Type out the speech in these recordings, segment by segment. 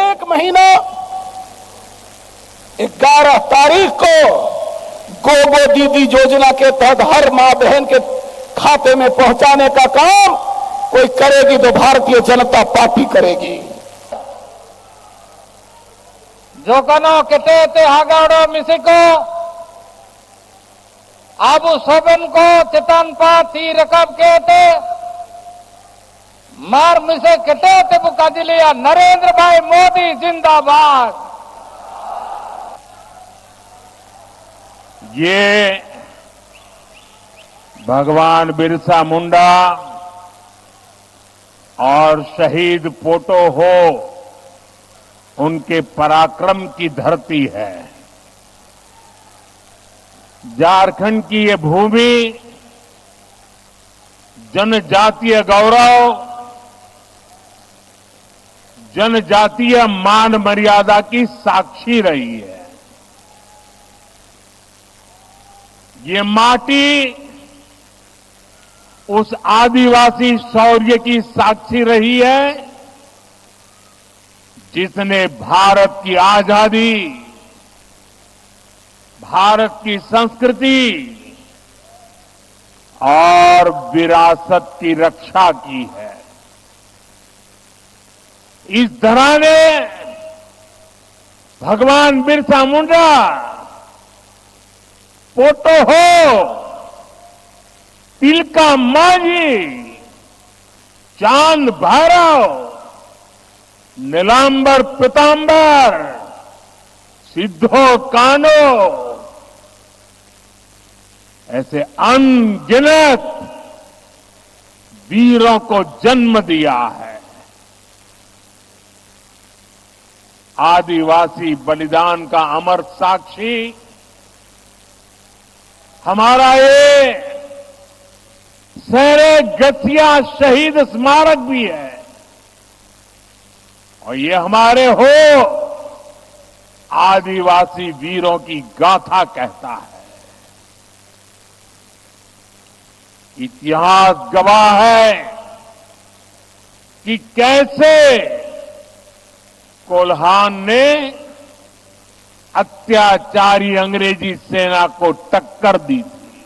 एक महीना 11 तारीख को गोगो दीदी योजना के तहत हर मां बहन के खाते में पहुंचाने का काम कोई करेगी तो भारतीय जनता पार्टी करेगी। जोकनो केटे ते हागाड़ो मिसिको आबू सोबन को चितान पाथी रकब के ते मार मिसे केटे ते बुका दिलिया नरेंद्र भाई मोदी जिंदाबाद। ये भगवान बिरसा मुंडा और शहीद पोटो हो उनके पराक्रम की धरती है। झारखंड की ये भूमि जनजातीय गौरव, जनजातीय मान मर्यादा की साक्षी रही है। ये माटी उस आदिवासी शौर्य की साक्षी रही है जिसने भारत की आजादी, भारत की संस्कृति और विरासत की रक्षा की है। इस धरा ने भगवान बिरसा मुंडा, पोटो हो, तिलका मांझी, चांद भैरव, नीलांबर पीतांबर, सिद्धो कानो ऐसे अनगिनत वीरों को जन्म दिया है। आदिवासी बलिदान का अमर साक्षी हमारा ये सहरे गठिया शहीद स्मारक भी है और ये हमारे हो आदिवासी वीरों की गाथा कहता है। इतिहास गवाह है कि कैसे कोल्हान ने अत्याचारी अंग्रेजी सेना को टक्कर दी थी।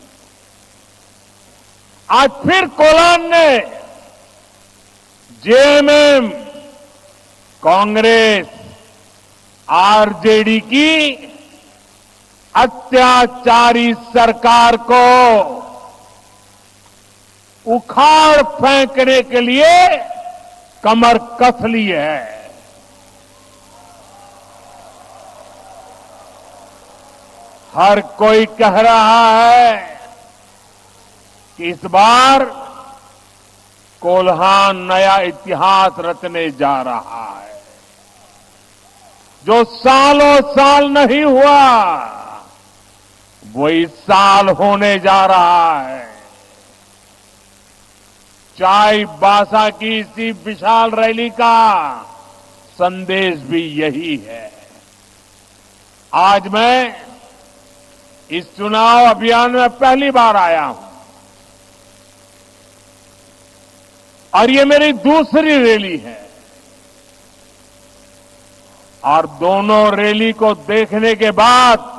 आज फिर कोल्हान ने जेएमएम, कांग्रेस, आरजेडी की अत्याचारी सरकार को उखाड़ फेंकने के लिए कमर कस ली है। हर कोई कह रहा है कि इस बार कोल्हान नया इतिहास रचने जा रहा है। जो सालों साल नहीं हुआ वो इस साल होने जा रहा है। चाईबासा की इसी विशाल रैली का संदेश भी यही है। आज मैं इस चुनाव अभियान में पहली बार आया हूं और ये मेरी दूसरी रैली है और दोनों रैली को देखने के बाद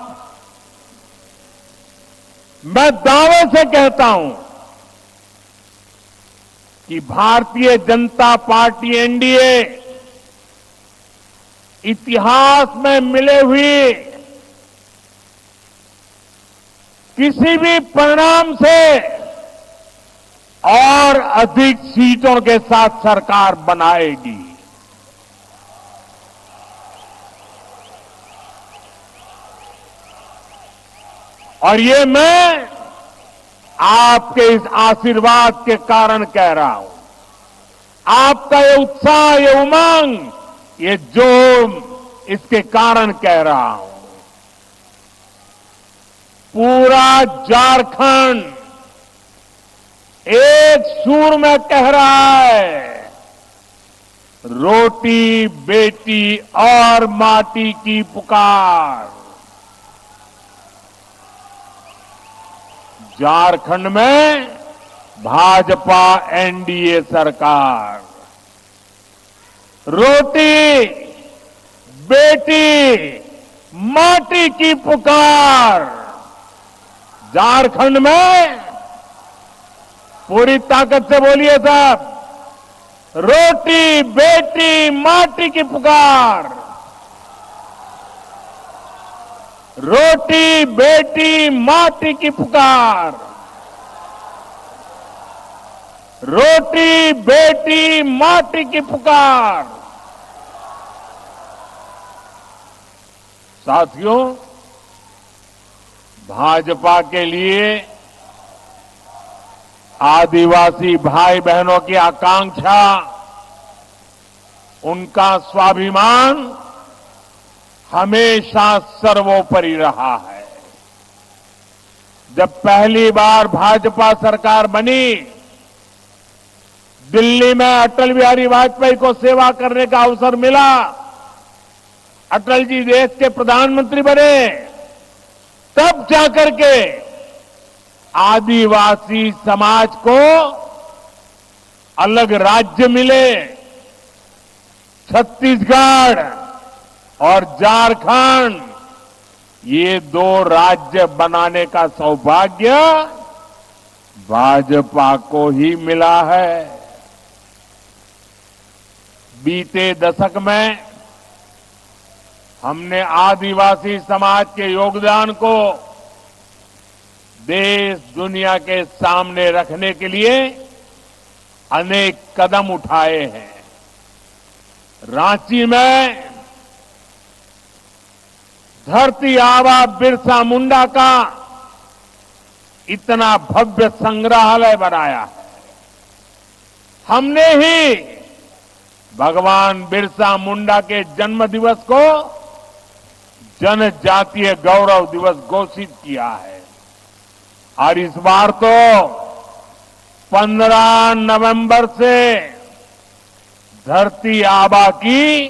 मैं दावे से कहता हूं कि भारतीय जनता पार्टी एनडीए इतिहास में मिले हुए किसी भी परिणाम से और अधिक सीटों के साथ सरकार बनाएगी। और ये मैं आपके इस आशीर्वाद के कारण कह रहा हूं। आपका ये उत्साह, ये उमंग, ये जोम, इसके कारण कह रहा हूं। पूरा झारखंड एक सुर में कह रहा है, रोटी बेटी और माटी की पुकार। झारखंड में भाजपा एनडीए सरकार रोटी बेटी माटी की पुकार। झारखंड में पूरी ताकत से बोलिए साहब, रोटी बेटी माटी की पुकार। रोटी बेटी माटी की पुकार। रोटी बेटी माटी की पुकार। साथियों, भाजपा के लिए आदिवासी भाई बहनों की आकांक्षा, उनका स्वाभिमान हमेशा सर्वोपरि रहा है। जब पहली बार भाजपा सरकार बनी, दिल्ली में अटल बिहारी वाजपेयी को सेवा करने का अवसर मिला। अटल जी देश के प्रधानमंत्री बने, तब जाकर के आदिवासी समाज को अलग राज्य मिले। छत्तीसगढ़ और झारखंड, ये दो राज्य बनाने का सौभाग्य भाजपा को ही मिला है। बीते दशक में हमने आदिवासी समाज के योगदान को देश दुनिया के सामने रखने के लिए अनेक कदम उठाए हैं। रांची में धरती आबा बिरसा मुंडा का इतना भव्य संग्रहालय बनाया है। हमने ही भगवान बिरसा मुंडा के जन्म दिवस को जनजातीय गौरव दिवस घोषित किया है। और इस बार तो 15 नवंबर से धरती आबा की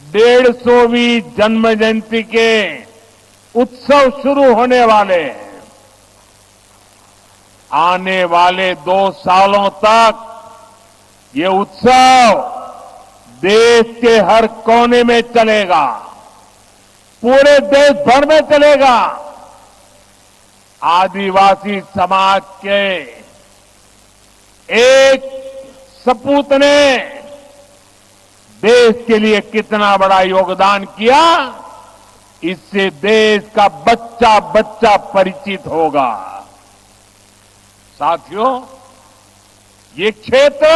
150वीं जन्म जयंती के उत्सव शुरू होने वाले हैं। आने वाले 2 सालों तक ये उत्सव देश के हर कोने में चलेगा, पूरे देश भर में चलेगा। आदिवासी समाज के एक सपूत ने देश के लिए कितना बड़ा योगदान किया, इससे देश का बच्चा बच्चा परिचित होगा। साथियों, ये क्षेत्र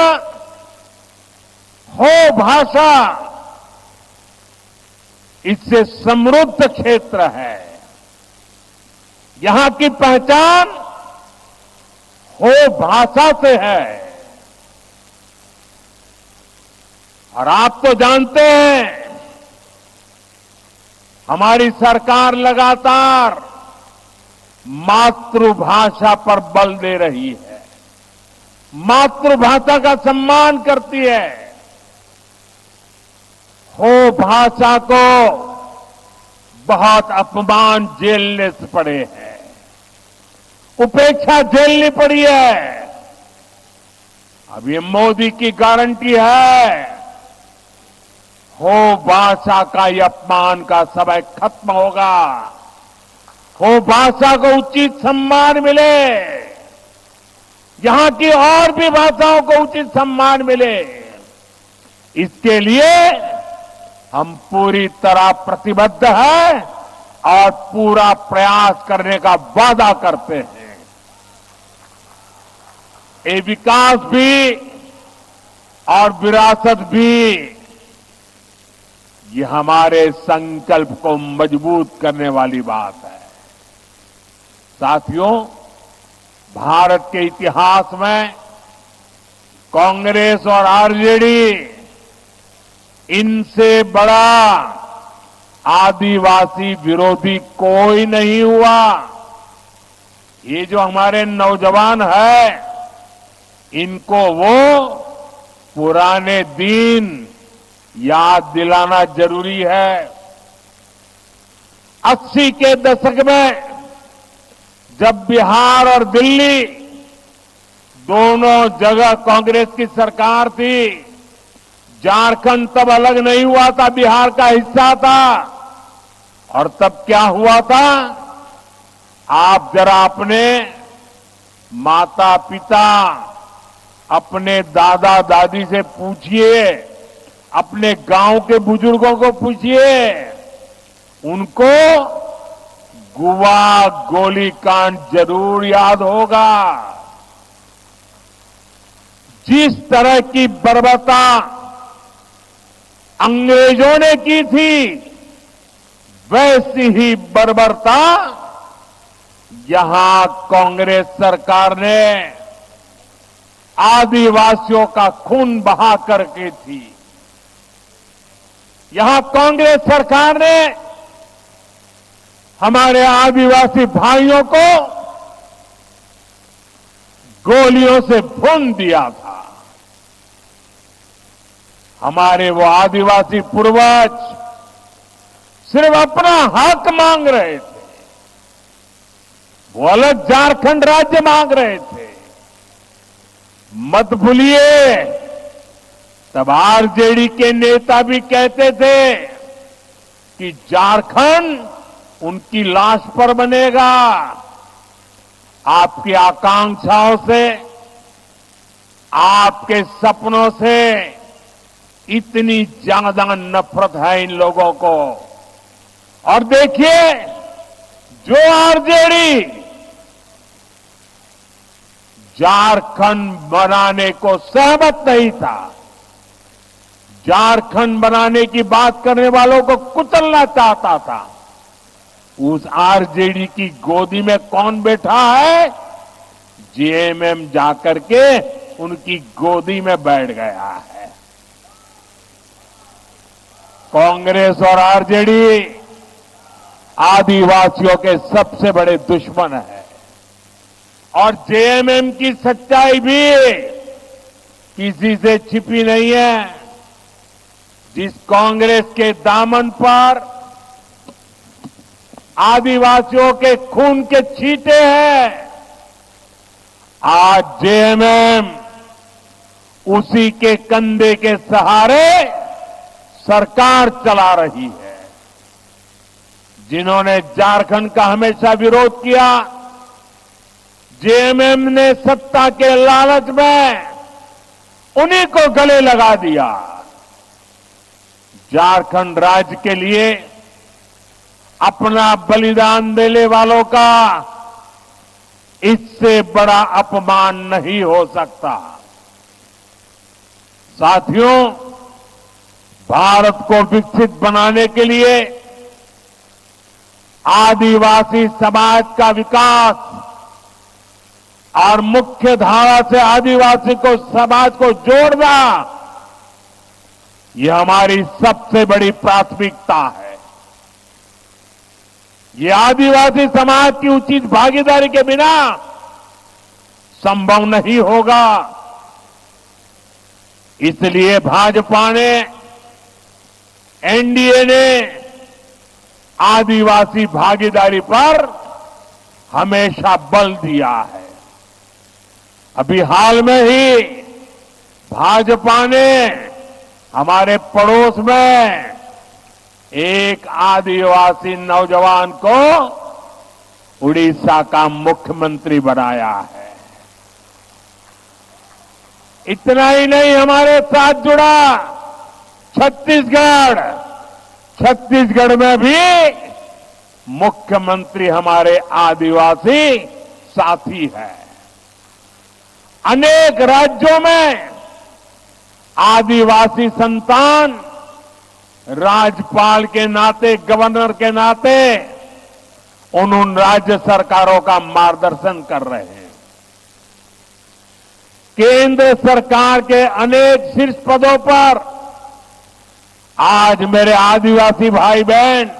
हो भाषा, इससे समृद्ध क्षेत्र है। यहां की पहचान हो भाषा से है। और आप तो जानते हैं, हमारी सरकार लगातार मातृभाषा पर बल दे रही है, मातृभाषा का सम्मान करती है। हो भाषा को बहुत अपमान झेलने से पड़े हैं, उपेक्षा झेलनी पड़ी है। अब ये मोदी की गारंटी है, हो भाषा का ये अपमान का समय खत्म होगा, हो भाषा को उचित सम्मान मिले, यहां की और भी भाषाओं को उचित सम्मान मिले। इसके लिए हम पूरी तरह प्रतिबद्ध हैं और पूरा प्रयास करने का वादा करते हैं। ये विकास भी और विरासत भी, ये हमारे संकल्प को मजबूत करने वाली बात है। साथियों, भारत के इतिहास में कांग्रेस और आरजेडी, इनसे बड़ा आदिवासी विरोधी कोई नहीं हुआ। ये जो हमारे नौजवान हैं, इनको वो पुराने दिन याद दिलाना जरूरी है। 80 के दशक में जब बिहार और दिल्ली दोनों जगह कांग्रेस की सरकार थी, झारखंड तब अलग नहीं हुआ था, बिहार का हिस्सा था। और तब क्या हुआ था? आप जरा अपने माता पिता, अपने दादा दादी से पूछिए, अपने गांव के बुजुर्गों को पूछिए, उनको गुवा गोलीकांड जरूर याद होगा। जिस तरह की बर्बरता अंग्रेजों ने की थी, वैसी ही बर्बरता यहां कांग्रेस सरकार ने आदिवासियों का खून बहा करके थी। यहां कांग्रेस सरकार ने हमारे आदिवासी भाइयों को गोलियों से भून दिया था। हमारे वो आदिवासी पूर्वज सिर्फ अपना हक मांग रहे थे, वो अलग झारखंड राज्य मांग रहे थे। मत भूलिए, तब आरजेडी के नेता भी कहते थे कि झारखंड उनकी लाश पर बनेगा। आपकी आकांक्षाओं से, आपके सपनों से इतनी ज्यादा नफरत है इन लोगों को। और देखिए, जो आरजेडी झारखंड बनाने को सहमत नहीं था, झारखंड बनाने की बात करने वालों को कुचलना चाहता था, उस आरजेडी की गोदी में कौन बैठा है? जेएमएम जाकर के उनकी गोदी में बैठ गया है। कांग्रेस और आरजेडी आदिवासियों के सबसे बड़े दुश्मन है। और जेएमएम की सच्चाई भी किसी से छिपी नहीं है। जिस कांग्रेस के दामन पर आदिवासियों के खून के छींटे हैं, आज जेएमएम उसी के कंधे के सहारे सरकार चला रही है। जिन्होंने झारखंड का हमेशा विरोध किया, जेएमएम ने सत्ता के लालच में उन्हीं को गले लगा दिया। झारखंड राज्य के लिए अपना बलिदान देने वालों का इससे बड़ा अपमान नहीं हो सकता। साथियों, भारत को विकसित बनाने के लिए आदिवासी समाज का विकास और मुख्य धारा से आदिवासी को समाज को जोड़ना, यह हमारी सबसे बड़ी प्राथमिकता है। ये आदिवासी समाज की उचित भागीदारी के बिना संभव नहीं होगा। इसलिए भाजपा ने, एनडीए ने आदिवासी भागीदारी पर हमेशा बल दिया है। अभी हाल में ही भाजपा ने हमारे पड़ोस में एक आदिवासी नौजवान को उड़ीसा का मुख्यमंत्री बनाया है। इतना ही नहीं, हमारे साथ जुड़ा छत्तीसगढ़ में भी मुख्यमंत्री हमारे आदिवासी साथी है। अनेक राज्यों में आदिवासी संतान राज्यपाल के नाते, गवर्नर के नाते उन राज्य सरकारों का मार्गदर्शन कर रहे हैं। केंद्र सरकार के अनेक शीर्ष पदों पर आज मेरे आदिवासी भाई बहन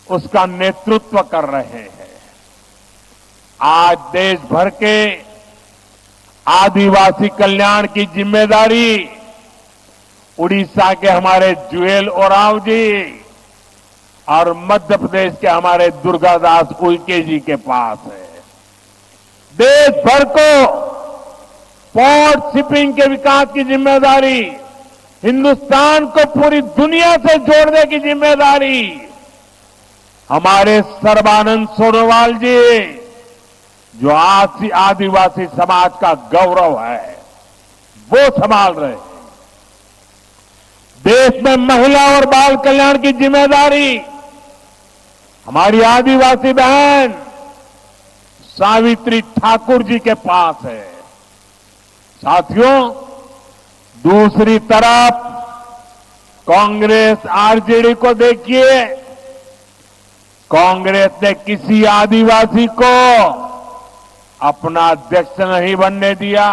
उसका नेतृत्व कर रहे हैं। आज देश भर के आदिवासी कल्याण की जिम्मेदारी उड़ीसा के हमारे जुएल ओरांव जी और मध्य प्रदेश के हमारे दुर्गादास उइके जी के पास है। देश भर को पोर्ट शिपिंग के विकास की जिम्मेदारी, हिंदुस्तान को पूरी दुनिया से जोड़ने की जिम्मेदारी हमारे सर्बानंद सोनोवाल जी, जो आदिवासी समाज का गौरव है, वो संभाल रहे हैं। देश में महिला और बाल कल्याण की जिम्मेदारी हमारी आदिवासी बहन सावित्री ठाकुर जी के पास है। साथियों, दूसरी तरफ कांग्रेस आरजेडी को देखिए। कांग्रेस ने किसी आदिवासी को अपना अध्यक्ष नहीं बनने दिया।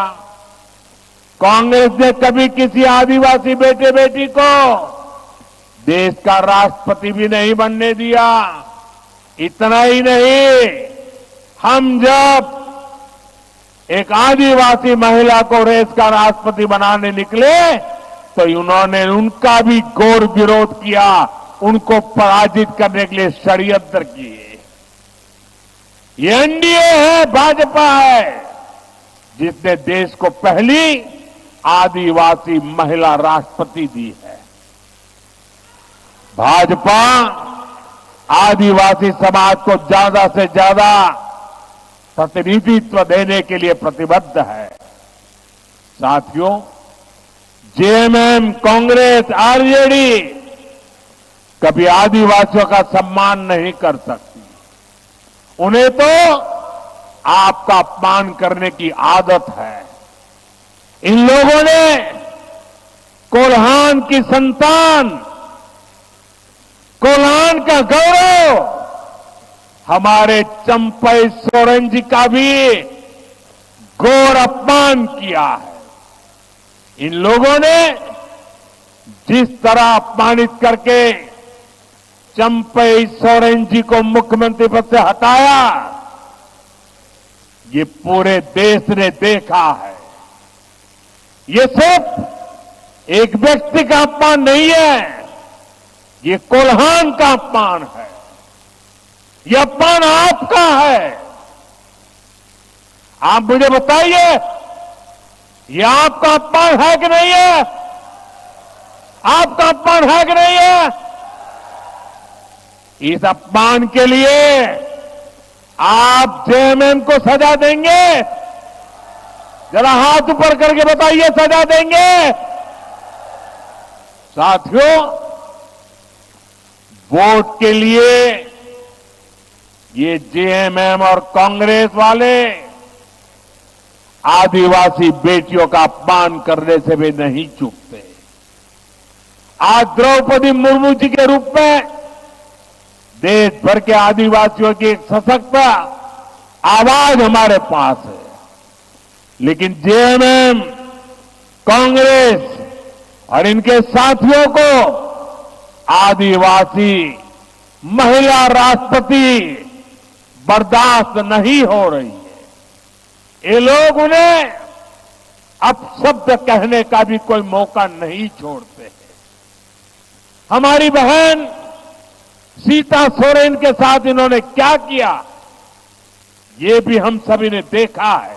कांग्रेस ने कभी किसी आदिवासी बेटे बेटी को देश का राष्ट्रपति भी नहीं बनने दिया। इतना ही नहीं, हम जब एक आदिवासी महिला को देश का राष्ट्रपति बनाने निकले तो उन्होंने उनका भी घोर विरोध किया, उनको पराजित करने के लिए षड्यंत्र किए। ये एनडीए है, भाजपा है, जिसने देश को पहली आदिवासी महिला राष्ट्रपति दी है। भाजपा आदिवासी समाज को ज्यादा से ज्यादा प्रतिनिधित्व देने के लिए प्रतिबद्ध है। साथियों, जेएमएम, कांग्रेस, आरजेडी कभी आदिवासियों का सम्मान नहीं कर सकती। उन्हें तो आपका अपमान करने की आदत है। इन लोगों ने कोल्हान की संतान, कोल्हान का गौरव, हमारे चंपई सोरेन जी का भी घोर अपमान किया है। इन लोगों ने जिस तरह अपमानित करके चंपई सोरेन जी को मुख्यमंत्री पद से हटाया, ये पूरे देश ने देखा है। ये सिर्फ एक व्यक्ति का अपमान नहीं है, ये कोल्हान का अपमान है। ये अपमान आपका है। आप मुझे बताइए, ये आपका अपमान है कि नहीं है? आपका अपमान है कि नहीं है? इस अपमान के लिए आप जेएमएम को सजा देंगे? जरा हाथ ऊपर करके बताइए, सजा देंगे? साथियों, वोट के लिए ये जेएमएम और कांग्रेस वाले आदिवासी बेटियों का अपमान करने से भी नहीं चूकते। आज द्रौपदी मुर्मू जी के रूप में देश भर के आदिवासियों की एक सशक्त आवाज हमारे पास है, लेकिन जेएमएम, कांग्रेस और इनके साथियों को आदिवासी महिला राष्ट्रपति बर्दाश्त नहीं हो रही है। ये लोग उन्हें अपशब्द कहने का भी कोई मौका नहीं छोड़ते हैं। हमारी बहन सीता सोरेन के साथ इन्होंने क्या किया, ये भी हम सभी ने देखा है।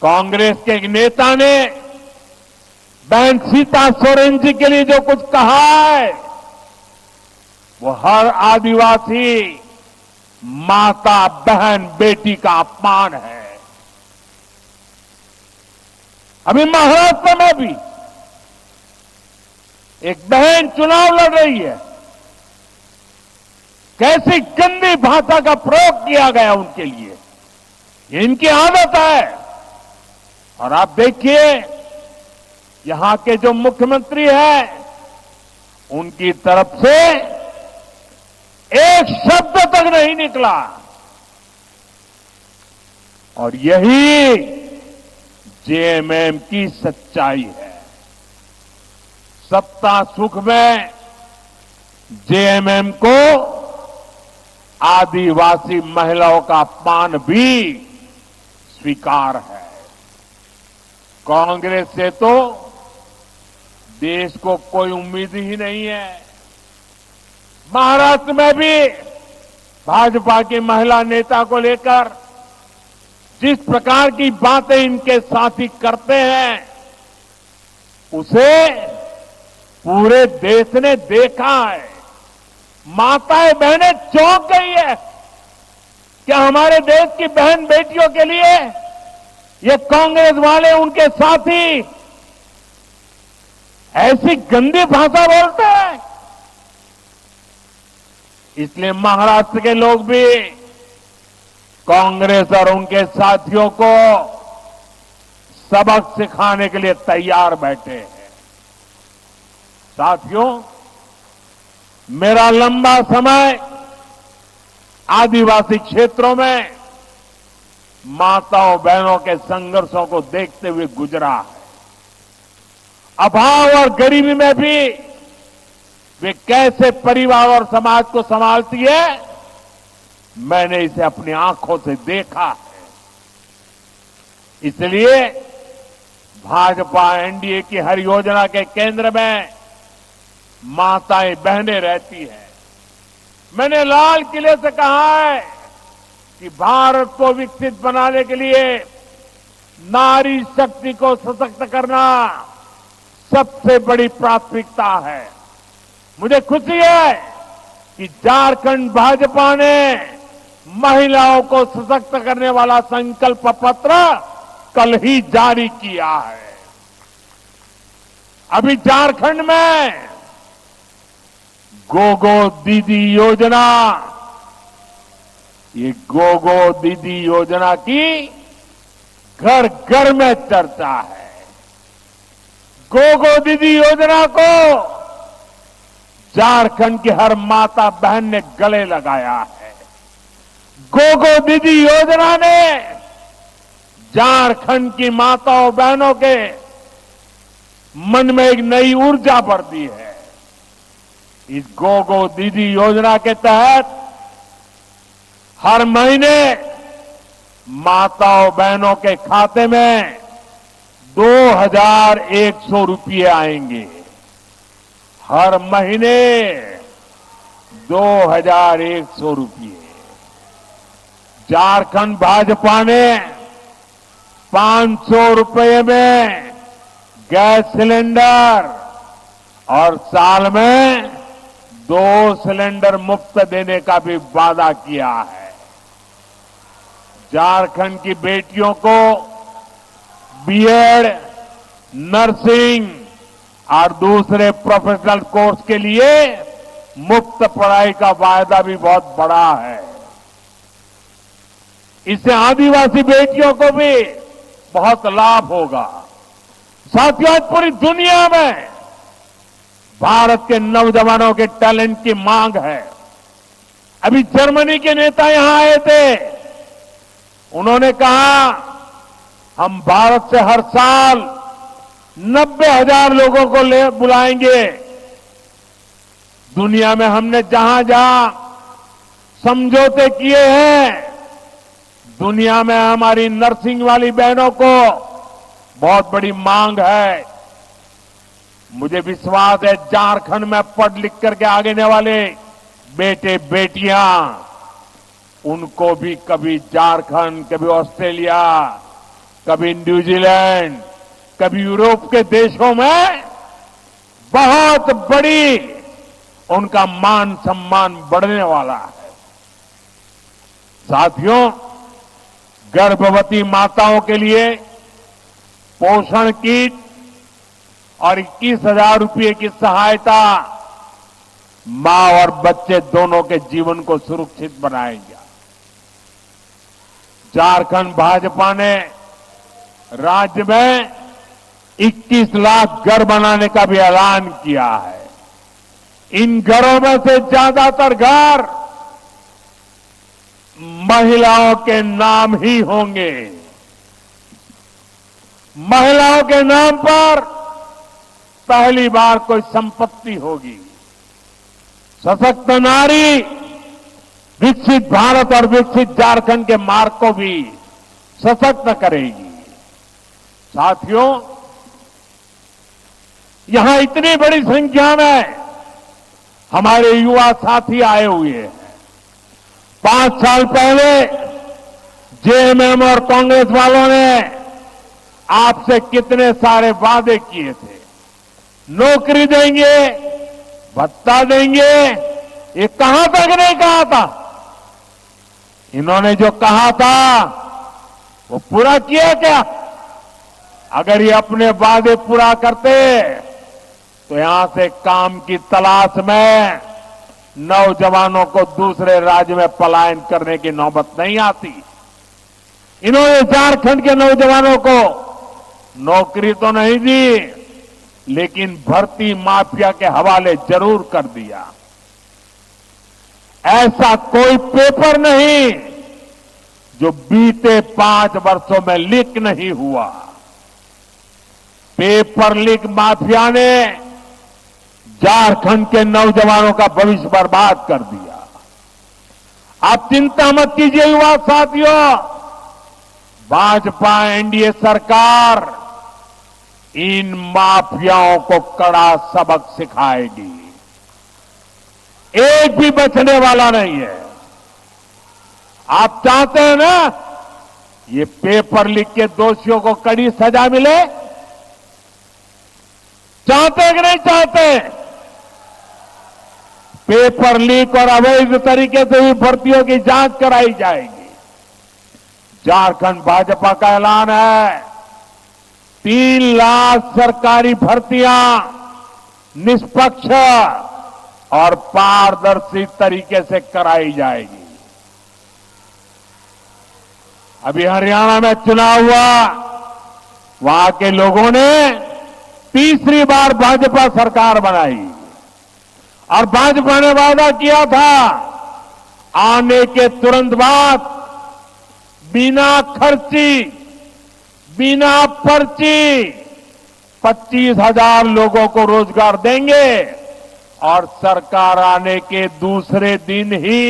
कांग्रेस के एक नेता ने बहन सीता सोरेन जी के लिए जो कुछ कहा है, वो हर आदिवासी माता, बहन, बेटी का अपमान है। अभी महाराष्ट्र में भी एक बहन चुनाव लड़ रही है, कैसी गंदी भाषा का प्रयोग किया गया उनके लिए, ये इनकी आदत है। और आप देखिए, यहां के जो मुख्यमंत्री हैं, उनकी तरफ से एक शब्द तक नहीं निकला। और यही जेएमएम की सच्चाई है। सत्ता सुख में जेएमएम को आदिवासी महिलाओं का अपमान भी स्वीकार है। कांग्रेस से तो देश को कोई उम्मीद ही नहीं है। महाराष्ट्र में भी भाजपा की महिला नेता को लेकर जिस प्रकार की बातें इनके साथी करते हैं उसे पूरे देश ने देखा है। माताएं बहनें चौंक गई है। क्या हमारे देश की बहन बेटियों के लिए ये कांग्रेस वाले उनके साथी ऐसी गंदी भाषा बोलते हैं? इसलिए महाराष्ट्र के लोग भी कांग्रेस और उनके साथियों को सबक सिखाने के लिए तैयार बैठे हैं। साथियों, मेरा लंबा समय आदिवासी क्षेत्रों में माताओं बहनों के संघर्षों को देखते हुए गुजरा है। अभाव और गरीबी में भी वे कैसे परिवार और समाज को संभालती है, मैंने इसे अपनी आंखों से देखा है। इसलिए भाजपा एनडीए की हर योजना के केंद्र में माताएं बहनें रहती हैं। मैंने लाल किले से कहा है कि भारत को विकसित बनाने के लिए नारी शक्ति को सशक्त करना सबसे बड़ी प्राथमिकता है। मुझे खुशी है कि झारखंड भाजपा ने महिलाओं को सशक्त करने वाला संकल्प पत्र कल ही जारी किया है। अभी झारखंड में गोगो दीदी योजना, ये गोगो दीदी योजना की घर घर में चर्चा है। गोगो दीदी योजना को झारखंड की हर माता बहन ने गले लगाया है। गोगो दीदी योजना ने झारखंड की माताओं बहनों के मन में एक नई ऊर्जा भर दी है। इस गोगो दीदी योजना के तहत हर महीने माताओं बहनों के खाते में 2100 रुपये आएंगे। हर महीने 2100 रुपये। झारखंड भाजपा ने 500 रुपये में गैस सिलेंडर और साल में 2 सिलेंडर मुफ्त देने का भी वादा किया है। झारखंड की बेटियों को बीएड, नर्सिंग और दूसरे प्रोफेशनल कोर्स के लिए मुफ्त पढ़ाई का वायदा भी बहुत बड़ा है। इससे आदिवासी बेटियों को भी बहुत लाभ होगा। साथियों, आज पूरी दुनिया में भारत के नौजवानों के टैलेंट की मांग है। अभी जर्मनी के नेता यहां आए थे। उन्होंने कहा हम भारत से हर साल 90,000 लोगों को बुलाएंगे। दुनिया में हमने जहां जहां समझौते किए हैं, दुनिया में हमारी नर्सिंग वाली बहनों को बहुत बड़ी मांग है। मुझे विश्वास है झारखंड में पढ़ लिख करके आगे आने वाले बेटे बेटियां, उनको भी कभी झारखंड, कभी ऑस्ट्रेलिया, कभी न्यूजीलैंड, कभी यूरोप के देशों में बहुत बड़ी उनका मान सम्मान बढ़ने वाला है। साथियों, गर्भवती माताओं के लिए पोषण किट और 21,000 रुपये की सहायता मां और बच्चे दोनों के जीवन को सुरक्षित बनाएगा। झारखंड भाजपा ने राज्य में 21 लाख घर बनाने का भी ऐलान किया है। इन घरों में से ज्यादातर घर महिलाओं के नाम ही होंगे। महिलाओं के नाम पर पहली बार कोई संपत्ति होगी। सशक्त नारी विकसित भारत और विकसित झारखंड के मार्ग को भी सशक्त करेगी। साथियों, यहां इतनी बड़ी संख्या में हमारे युवा साथी आए हुए हैं। 5 साल पहले जेएमएम और कांग्रेस वालों ने आपसे कितने सारे वादे किए थे। नौकरी देंगे, भत्ता देंगे, ये कहां तक नहीं कहा था। इन्होंने जो कहा था वो पूरा किया क्या? अगर ये अपने वादे पूरा करते तो यहां से काम की तलाश में नौजवानों को दूसरे राज्य में पलायन करने की नौबत नहीं आती। इन्होंने झारखंड के नौजवानों को नौकरी तो नहीं दी, लेकिन भर्ती माफिया के हवाले जरूर कर दिया। ऐसा कोई पेपर नहीं जो बीते 5 वर्षों में लीक नहीं हुआ। पेपर लीक माफिया ने झारखंड के नौजवानों का भविष्य बर्बाद कर दिया। आप चिंता मत कीजिए युवा साथियों, भाजपा एनडीए सरकार इन माफियाओं को कड़ा सबक सिखाएगी। एक भी बचने वाला नहीं है। आप चाहते हैं ना ये पेपर लीक के दोषियों को कड़ी सजा मिले? चाहते हैं कि नहीं चाहते? पेपर लीक और अवैध तरीके से हुई भर्तियों की जांच कराई जाएगी। झारखंड भाजपा का ऐलान है 3 लाख सरकारी भर्तियां निष्पक्ष और पारदर्शी तरीके से कराई जाएगी। अभी हरियाणा में चुनाव हुआ, वहां के लोगों ने तीसरी बार भाजपा सरकार बनाई और भाजपा ने वादा किया था आने के तुरंत बाद बिना खर्ची, बिना पर्ची 25,000 लोगों को रोजगार देंगे और सरकार आने के दूसरे दिन ही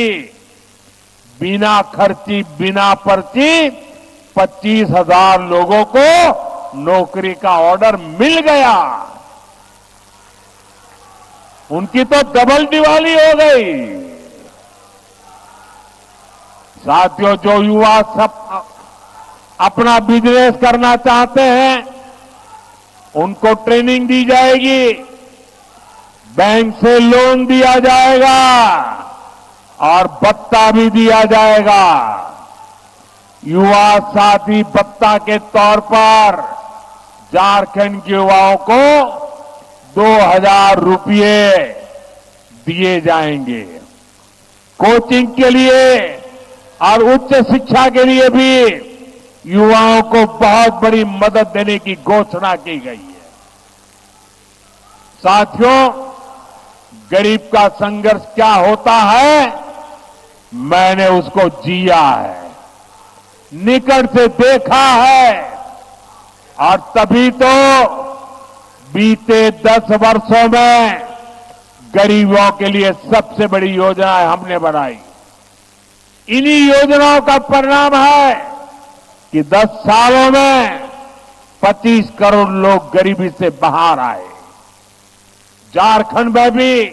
बिना खर्ची, बिना पर्ची 25,000 लोगों को नौकरी का ऑर्डर मिल गया। उनकी तो डबल दिवाली हो गई। साथियों, जो युवा सब अपना बिजनेस करना चाहते हैं उनको ट्रेनिंग दी जाएगी, बैंक से लोन दिया जाएगा और भत्ता भी दिया जाएगा। युवा साथी भत्ता के तौर पर झारखंड के युवाओं को 2,000 रुपये दिए जाएंगे। कोचिंग के लिए और उच्च शिक्षा के लिए भी युवाओं को बहुत बड़ी मदद देने की घोषणा की गई है। साथियों, गरीब का संघर्ष क्या होता है मैंने उसको जिया है, निकट से देखा है और तभी तो बीते 10 वर्षों में गरीबों के लिए सबसे बड़ी योजनाएं हमने बनाई। इन्हीं योजनाओं का परिणाम है कि 10 सालों में 25 करोड़ लोग गरीबी से बाहर आए। झारखंड में भी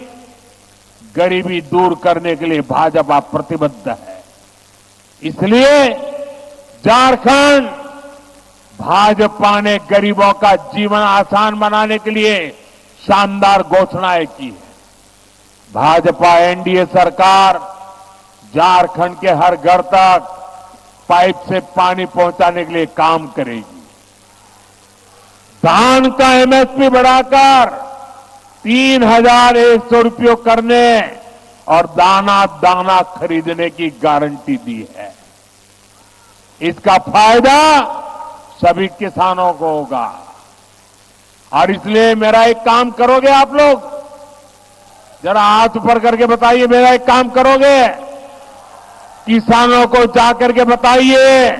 गरीबी दूर करने के लिए भाजपा प्रतिबद्ध है। इसलिए झारखंड भाजपा ने गरीबों का जीवन आसान बनाने के लिए शानदार घोषणाएं की है। भाजपा एनडीए सरकार झारखंड के हर घर तक पाइप से पानी पहुंचाने के लिए काम करेगी। धान का एमएसपी बढ़ाकर 3,100 रुपये करने और दाना दाना खरीदने की गारंटी दी है। इसका फायदा सभी किसानों को होगा और इसलिए मेरा एक काम करोगे आप लोग, जरा हाथ ऊपर करके बताइए, मेरा एक काम करोगे? किसानों को जाकर के बताइए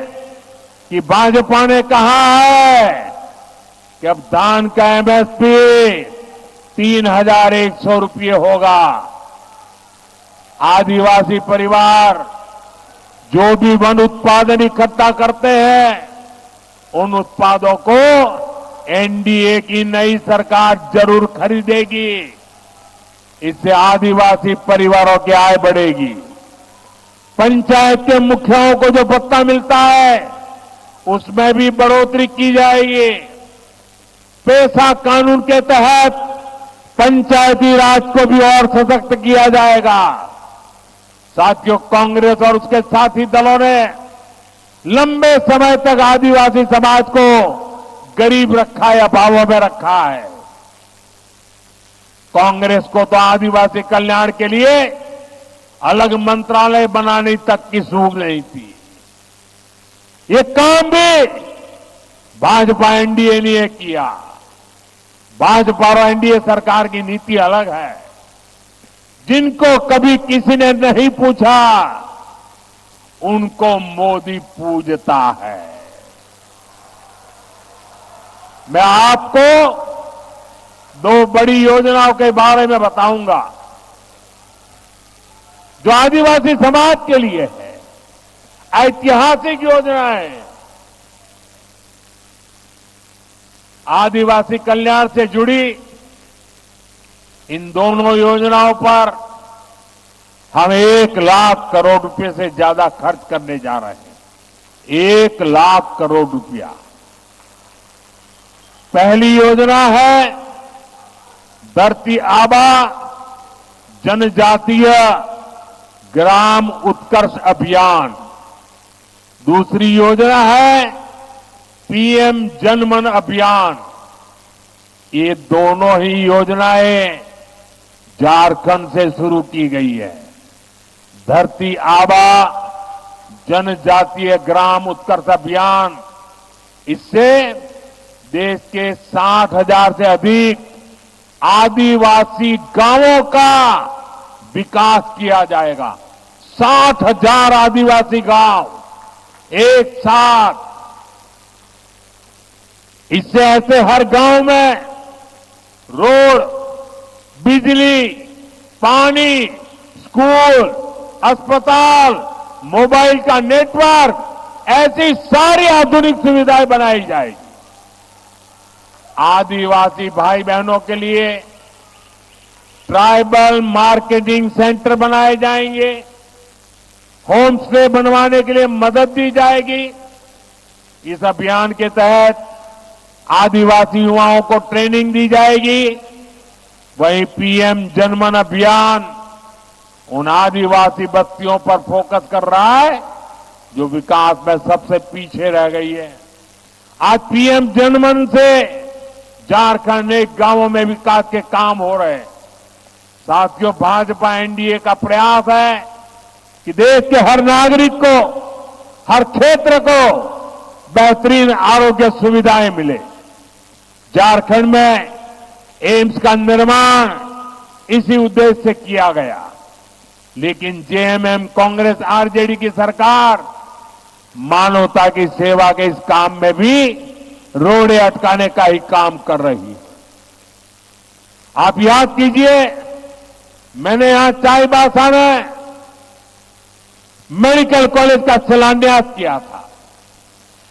कि भाजपा ने कहा है कि अब धान का एमएसपी 3,100 रुपये होगा। आदिवासी परिवार जो भी वन उत्पादन इकट्ठा करते हैं उन उत्पादों को एनडीए की नई सरकार जरूर खरीदेगी। इससे आदिवासी परिवारों की आय बढ़ेगी, पंचायत के मुखियाओं को जो भत्ता मिलता है उसमें भी बढ़ोतरी की जाएगी। पेशा कानून के तहत पंचायती राज को भी और सशक्त किया जाएगा। साथियों, कांग्रेस और उसके साथी दलों ने लंबे समय तक आदिवासी समाज को गरीब रखा है, अभावों में रखा है। कांग्रेस को तो आदिवासी कल्याण के लिए अलग मंत्रालय बनाने तक की सूझ नहीं थी। ये काम भी भाजपा एनडीए ने किया। भाजपा और एनडीए सरकार की नीति अलग है। जिनको कभी किसी ने नहीं पूछा उनको मोदी पूजता है। मैं आपको दो बड़ी योजनाओं के बारे में बताऊंगा जो आदिवासी समाज के लिए है, ऐतिहासिक योजनाएं। आदिवासी कल्याण से जुड़ी इन दोनों योजनाओं पर हम 1 लाख करोड़ रुपए से ज्यादा खर्च करने जा रहे हैं। 1 लाख करोड़ रुपया। पहली योजना है धरती आबा जनजातीय ग्राम उत्कर्ष अभियान। दूसरी योजना है पीएम जनमन अभियान। ये दोनों ही योजनाएं झारखंड से शुरू की गई है। धरती आबा जनजातीय ग्राम उत्कर्ष अभियान, इससे देश के 60,000 से अधिक आदिवासी गांवों का विकास किया जाएगा। 60,000 आदिवासी गांव एक साथ। इससे ऐसे हर गांव में रोड, बिजली, पानी, स्कूल, अस्पताल, मोबाइल का नेटवर्क, ऐसी सारी आधुनिक सुविधाएं बनाई जाएगी। आदिवासी भाई बहनों के लिए ट्राइबल मार्केटिंग सेंटर बनाए जाएंगे। होम स्टे बनवाने के लिए मदद दी जाएगी। इस अभियान के तहत आदिवासी युवाओं को ट्रेनिंग दी जाएगी। वहीं पीएम जनमन अभियान उन आदिवासी बस्तियों पर फोकस कर रहा है जो विकास में सबसे पीछे रह गई है। आज पीएम जनमन से झारखंड के गांवों में विकास के काम हो रहे हैं। साथियों, भाजपा एनडीए का प्रयास है कि देश के हर नागरिक को, हर क्षेत्र को बेहतरीन आरोग्य सुविधाएं मिले। झारखंड में एम्स का निर्माण इसी उद्देश्य से किया गया, लेकिन जेएमएम कांग्रेस आरजेडी की सरकार मानवता की सेवा के इस काम में भी रोड़े अटकाने का ही काम कर रही है। आप याद कीजिए, मैंने यहां चाईबासा में मेडिकल कॉलेज का शिलान्यास किया था,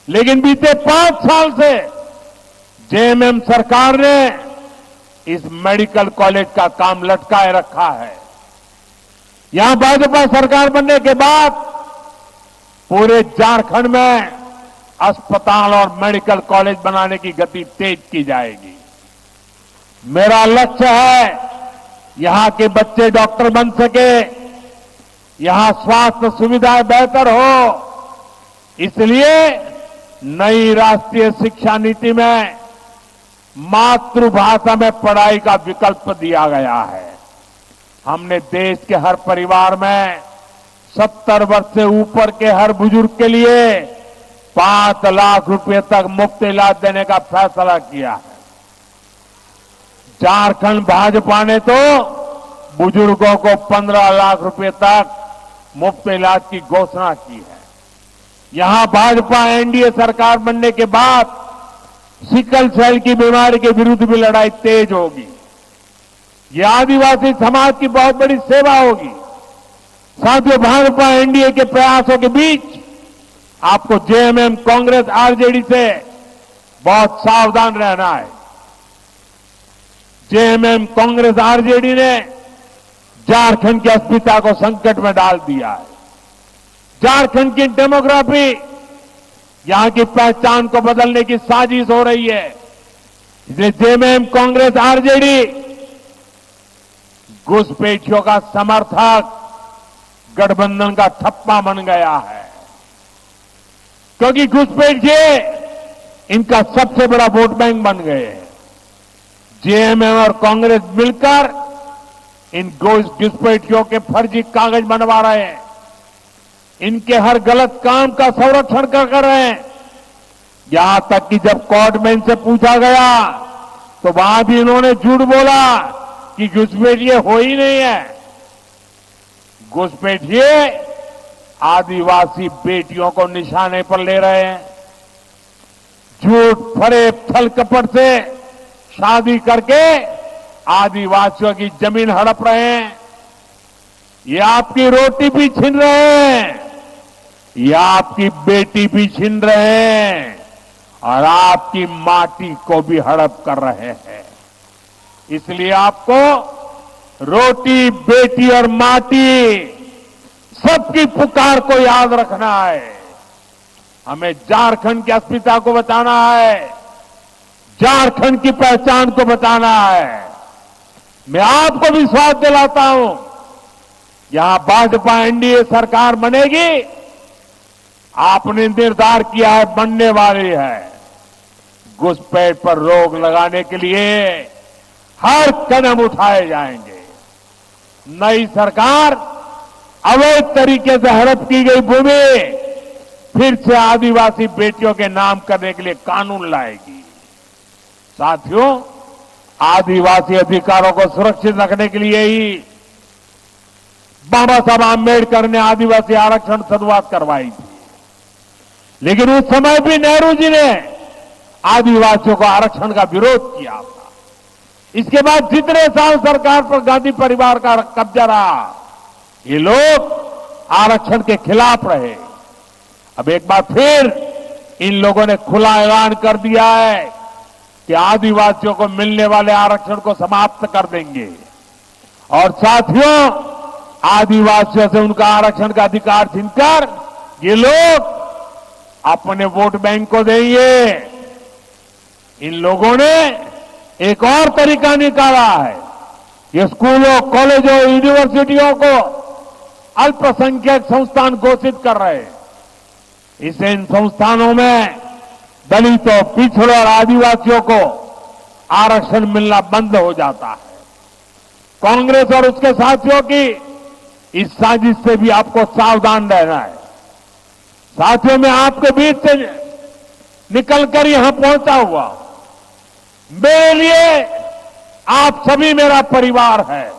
लेकिन बीते 5 साल से जेएमएम सरकार ने इस मेडिकल कॉलेज का काम लटकाए रखा है। यहां भाजपा सरकार बनने के बाद पूरे झारखंड में अस्पताल और मेडिकल कॉलेज बनाने की गति तेज की जाएगी। मेरा लक्ष्य है यहां के बच्चे डॉक्टर बन सके, यहां स्वास्थ्य सुविधाएं बेहतर हो। इसलिए नई राष्ट्रीय शिक्षा नीति में मातृभाषा में पढ़ाई का विकल्प दिया गया है। हमने देश के हर परिवार में 70 वर्ष से ऊपर के हर बुजुर्ग के लिए 5 लाख रुपए तक मुफ्त इलाज देने का फैसला किया है। झारखंड भाजपा ने तो बुजुर्गों को 15 लाख रुपए तक मुफ्त इलाज की घोषणा की है। यहां भाजपा एनडीए सरकार बनने के बाद सिकल सेल की बीमारी के विरुद्ध भी लड़ाई तेज होगी। ये आदिवासी समाज की बहुत बड़ी सेवा होगी। साथियों, भाजपा एनडीए के प्रयासों के बीच आपको जेएमएम कांग्रेस आरजेडी से बहुत सावधान रहना है। जेएमएम कांग्रेस आरजेडी ने झारखंड की अस्मिता को संकट में डाल दिया है। झारखंड की डेमोग्राफी, यहां की पहचान को बदलने की साजिश हो रही है। इसलिए जेएमएम, कांग्रेस, आरजेडी घुसपैठियों का समर्थक गठबंधन का ठप्पा बन गया है, क्योंकि घुसपैठिए इनका सबसे बड़ा वोट बैंक बन गए हैं। जेएमएम और कांग्रेस मिलकर इन घुसपैठियों के फर्जी कागज बनवा रहे हैं, इनके हर गलत काम का संरक्षण कर रहे हैं। यहां तक कि जब कोर्ट में इनसे पूछा गया तो वहां भी इन्होंने झूठ बोला कि घुसपैठिए हो ही नहीं है। घुसपैठिए आदिवासी बेटियों को निशाने पर ले रहे हैं, झूठ, फरेब, छल कपट से शादी करके आदिवासियों की जमीन हड़प रहे हैं। ये आपकी रोटी भी छीन रहे हैं, ये आपकी बेटी भी छीन रहे हैं और आपकी माटी को भी हड़प कर रहे हैं। इसलिए आपको रोटी, बेटी और माटी सबकी पुकार को याद रखना है। हमें झारखंड की अस्मिता को बचाना है, झारखंड की पहचान को बचाना है। मैं आपको विश्वास दिलाता हूं, यहां भाजपा एनडीए सरकार बनेगी, आपने निर्धार किया है, बनने वाली है। घुसपैठ पर रोक लगाने के लिए हर कदम उठाए जाएंगे। नई सरकार अवैध तरीके से हड़प की गई भूमि फिर से आदिवासी बेटियों के नाम करने के लिए कानून लाएगी। साथियों, आदिवासी अधिकारों को सुरक्षित रखने के लिए ही बाबा साहब आंबेडकर ने आदिवासी आरक्षण शुरुआत करवाई थी, लेकिन उस समय भी नेहरू जी ने आदिवासियों को आरक्षण का विरोध किया था। इसके बाद जितने साल सरकार पर गांधी परिवार का कब्जा रहा, ये लोग आरक्षण के खिलाफ रहे। अब एक बार फिर इन लोगों ने खुला ऐलान कर दिया है कि आदिवासियों को मिलने वाले आरक्षण को समाप्त कर देंगे और साथियों, आदिवासियों से उनका आरक्षण का अधिकार छीनकर ये लोग अपने वोट बैंक को देंगे। इन लोगों ने एक और तरीका निकाला है, ये स्कूलों, कॉलेजों, यूनिवर्सिटियों को अल्पसंख्यक संस्थान घोषित कर रहे हैं। इससे इन संस्थानों में दलितों, पिछड़ों और आदिवासियों को आरक्षण मिलना बंद हो जाता है। कांग्रेस और उसके साथियों की इस साजिश से भी आपको सावधान रहना है। साथियों, मैं आपके बीच से निकलकर यहां पहुंचा हुआ, मेरे लिए आप सभी मेरा परिवार है।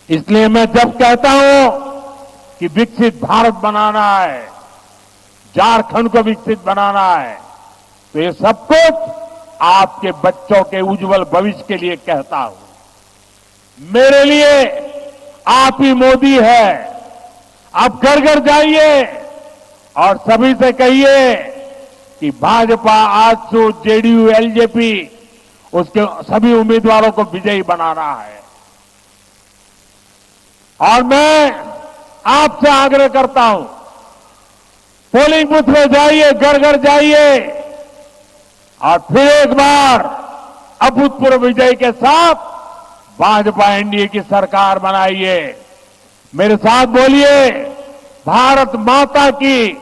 इसलिए मैं जब कहता हूं कि विकसित भारत बनाना है, झारखंड को विकसित बनाना है, तो ये सब कुछ आपके बच्चों के उज्जवल भविष्य के लिए कहता हूं। मेरे लिए आप ही मोदी है। आप घर घर जाइए और सभी से कहिए कि भाजपा, आजसू, जेडीयू, एलजेपी उसके सभी उम्मीदवारों को विजयी बनाना है। और मैं आपसे आग्रह करता हूं, पोलिंग बूथ में जाइए, घर घर जाइए और फिर एक बार अभूतपूर्व विजय के साथ भाजपा एनडीए की सरकार बनाइए। मेरे साथ बोलिए, भारत माता की,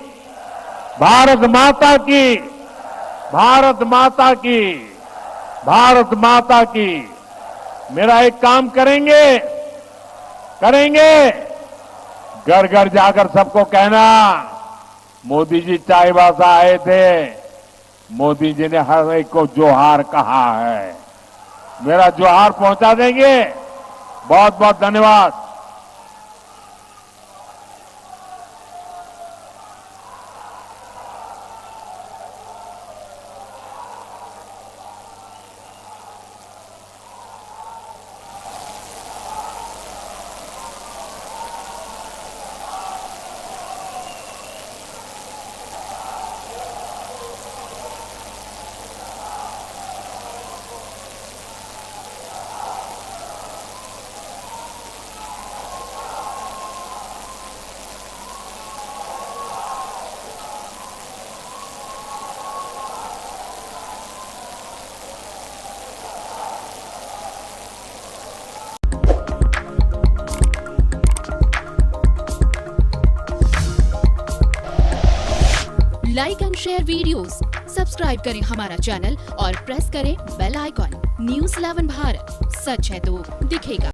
भारत माता की, भारत माता की, भारत माता की। मेरा एक काम करेंगे, घर घर जाकर सबको कहना, मोदी जी चाईबासा आए थे, मोदी जी ने हर एक को जोहार कहा है। मेरा जोहार पहुंचा देंगे। बहुत बहुत धन्यवाद। Like and share videos, subscribe करें हमारा चैनल और प्रेस करें बेल आइकॉन। न्यूज़ 11 भारत, सच है तो दिखेगा।